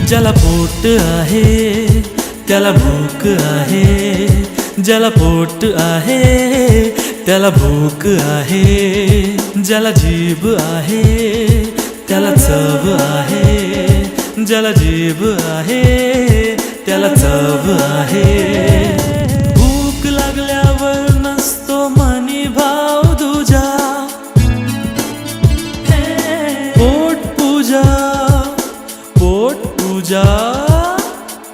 ज्याला पोट आहे त्याला भूक आहे, ज्याला पोट आहे त्याला भूक आहे, ज्याला जीभ आहे त्याला चव आहे, ज्याला जीभ आहे त्याला चव आहे. भूक लागल्यावर नसतो मनी भाव तुझा, पोट पूजा पोट पूजा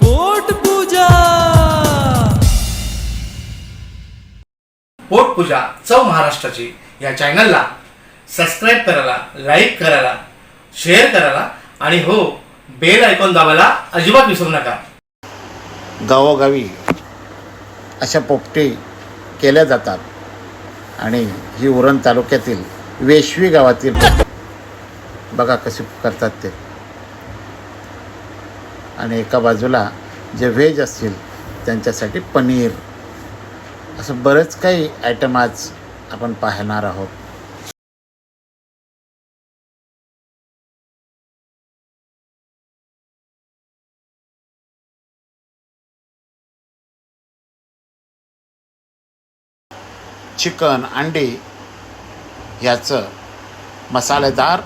पोट पूजा. पोटपूजा चव महाराष्ट्राची या चॅनलला सबस्क्राईब करायला, लाईक करायला, शेअर करायला आणि हो बेल आयकॉन दाबायला अजिबात विसरू नका. गावोगावी अशा पोपटी केल्या जातात आणि ही उरण तालुक्यातील वेशवी गावातील बघा कसे करतात ते. आणि एका बाजूला जे व्हेज असतील त्यांच्यासाठी पनीर, असं बरेच काही आयटम आज आपण पाहणार आहोत. चिकन, अंडी ह्याचं मसालेदार